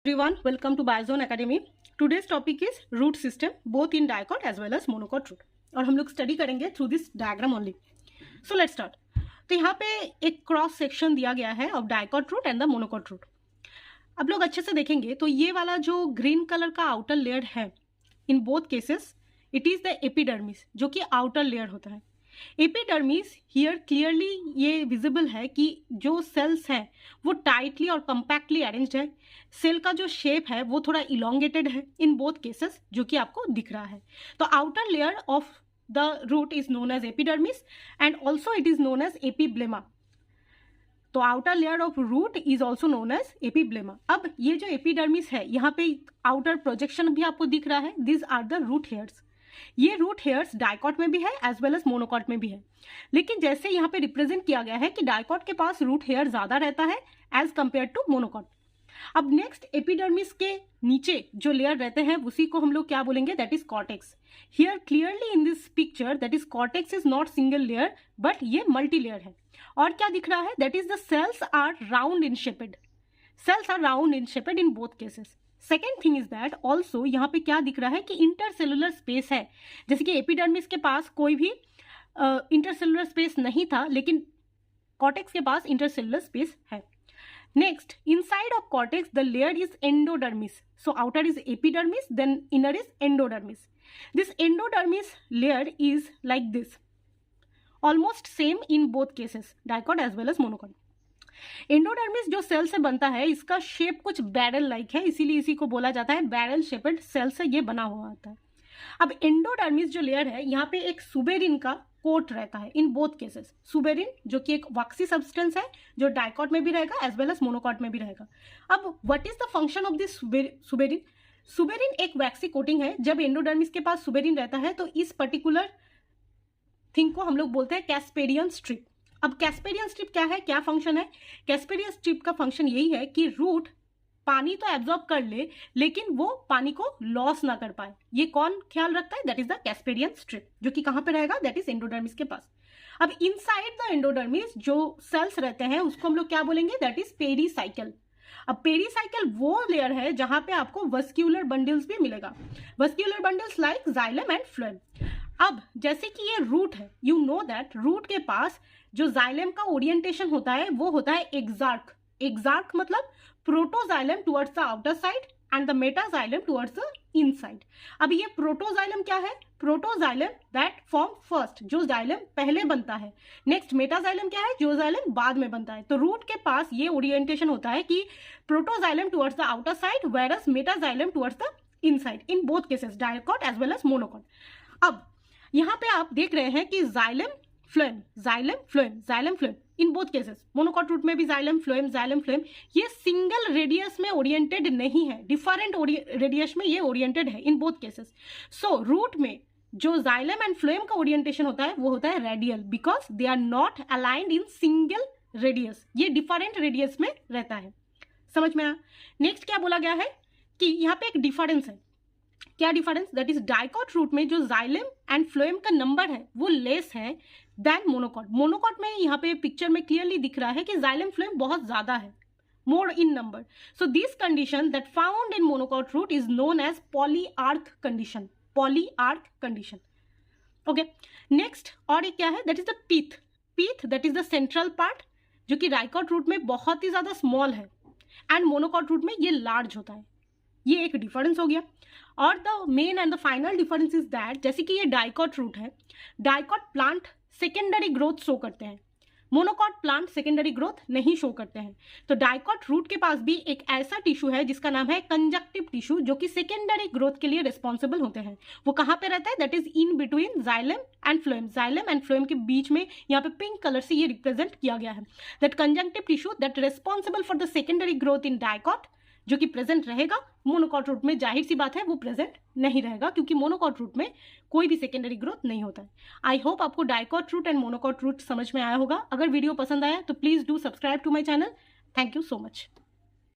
Everyone, welcome to Biozone Academy. Today's topic is root system, both in dicot as well as monocot root. और हम लोग study करेंगे through this diagram only. So let's start. तो यहाँ पे एक cross section दिया गया है of dicot root and the monocot root. अब लोग अच्छे से देखेंगे तो ये वाला जो ग्रीन कलर का आउटर लेयर है, in both cases it is the epidermis, जो कि आउटर लेयर होता है. एपिडर्मिस हियर क्लियरली ये विजिबल है कि जो सेल्स हैं वो टाइटली और कंपैक्टली अरेंज्ड है. सेल का जो शेप है वो थोड़ा इलोंगेटेड है इन बोथ केसेस, जो कि आपको दिख रहा है. तो outer layer of the root is known as epidermis and also it is known as epiblema. तो outer layer of root is also known as epiblema. अब ये जो एपिडर्मिस है, यहाँ पे आउटर प्रोजेक्शन भी आपको दिख रहा है. This are the root hairs. ये रूट हेयर्स डायकॉट में भी है एज वेल एज मोनोकॉट में भी है. लेकिन जैसे यहाँ पे रिप्रेजेंट किया गया है कि डायकॉट के पास रूट हेयर ज्यादा रहता है एज कंपेयर टू मोनोकॉट. अब नेक्स्ट एपिडर्मिस के नीचे जो लेयर रहते हैं उसी को हम लोग क्या बोलेंगे, that is cortex. Here clearly in this picture that is cortex is not single layer but ये मल्टी लेयर है. और क्या दिख रहा है, that is the cells are round in shaped. Cells are round in shaped in both cases. Second thing is that also यहाँ पे क्या दिख रहा है कि इंटरसेलुलर स्पेस है. जैसे कि एपिडर्मिस के पास कोई भी इंटरसेलुलर स्पेस नहीं था, लेकिन कॉर्टेक्स के पास इंटरसेलुलर स्पेस है. Next, inside of cortex the layer is endodermis. So outer is epidermis, then inner is endodermis. This endodermis layer is like this, almost same in both cases, dicot as well as monocot. Endodermis जो cell से बनता है, इसका shape कुछ barrel like है, इसीलिए इसी को बोला जाता है बैरल शेपेड सेल से ये बना हुआ आता है. अब एंडोडर्मिस जो लेयर है, यहाँ पे एक सुबेरिन का कोट रहता है इन बोथ केसेस. सुबेरिन जो कि एक वैक्सी सब्सटेंस है, जो डायकॉट में भी रहेगा एज वेल एज मोनोकॉट में भी रहेगा. अब what is the function of this suberin? Suberin एक वैक्सी कोटिंग है. जब एंडोडर्मिस के पास सुबेरिन रहता है तो इस पर्टिकुलर थिंग को हम लोग बोलते हैं कैस्पेरियन स्ट्रिप. अब कैस्पेरियन स्ट्रिप क्या है, क्या फंक्शन है? कैस्पेरियन स्ट्रिप का फंक्शन यही है कि रूट पानी तो एब्जॉर्ब कर ले, लेकिन वो पानी को लॉस ना कर पाए. ये कौन ख्याल रखता है? That is the Casparian strip, जो कि कहां पे रहेगा, दैट इज एंडोडर्मिस के पास. अब इनसाइड द एंडोडर्मिस जो सेल्स रहते हैं उसको हम लोग क्या बोलेंगे, दैट इज पेरीसाइकल. अब पेरीसाइकल वो लेयर है जहां पे आपको वस्क्यूलर बंडल्स भी मिलेगा. Vascular bundles like xylem and phloem. अब जैसे कि ये रूट है, यू नो दैट रूट के पास जो जाइलम का ओरिएंटेशन होता है वो होता है एक्सार्क. एक्सार्क मतलब protoxylem towards the outer side and the metaxylem towards the inside. अब ये प्रोटोजाइलम क्या है? प्रोटोजाइलम दैट फॉर्म फर्स्ट, जो जाइलम पहले बनता है. नेक्स्ट मेटाजाइलम क्या है? जो जाइलम बाद में बनता है. तो रूट के पास ये ओरिएंटेशन होता है कि protoxylem towards the outer side versus metaxylem towards the inside in both cases, dicot as well as monocot. अब यहाँ पे आप देख रहे हैं कि xylem phloem, xylem phloem, xylem phloem in both cases. Monocot root में भी जाइलम फ्लोएम, जाइलम फ्लोएम. ये सिंगल रेडियस में ओरिएंटेड नहीं है, डिफरेंट रेडियस में ये ओरिएंटेड है in both cases. So root में जो जाइलम एंड फ्लोएम का ओरिएंटेशन होता है वो होता है radial, because they are not aligned in single radius. ये डिफरेंट रेडियस में रहता है. समझ में आया? नेक्स्ट क्या बोला गया है कि यहाँ पे एक डिफरेंस है. क्या difference? That is dicot root में जो जाइलम एंड फ्लोएम का नंबर है वो लेस है देन मोनोकॉट. मोनोकॉट में यहाँ पे पिक्चर में क्लियरली दिख रहा है कि जाइलम फ्लोएम बहुत ज्यादा है, more in number. So this condition that found in monocot root is known as polyarch condition. Polyarch condition. Okay, next और एक क्या है, that is the pith. Pith that is the central part, जो कि dicot root में बहुत ही ज्यादा small है एंड मोनोकॉट रूट में ये लार्ज होता है. ये एक डिफरेंस हो गया. और the main and the final difference is that, जैसे कि ये डायकॉट रूट है, dicot plant secondary growth show करते हैं, मोनोकॉट प्लांट सेकेंडरी ग्रोथ नहीं शो करते हैं. तो डायकॉट रूट के पास भी एक ऐसा टिश्यू है जिसका नाम है कंजक्टिव टिश्यू, जो कि सेकेंडरी ग्रोथ के लिए रिस्पॉन्सिबल होते हैं. वो कहाँ पे रहता है? That is in between xylem and phloem. Xylem and phloem के बीच में यहाँ पे पिंक कलर से ये रिप्रेजेंट किया गया है. That conjunctive tissue that responsible for the secondary growth in dicot, जो कि प्रेजेंट रहेगा. मोनोकॉट रूट में जाहिर सी बात है वो प्रेजेंट नहीं रहेगा, क्योंकि मोनोकॉट रूट में कोई भी सेकेंडरी ग्रोथ नहीं होता है. आई होप आपको dicot root and monocot root समझ में आया होगा. अगर वीडियो पसंद आया तो please do subscribe to my channel. Thank you so much.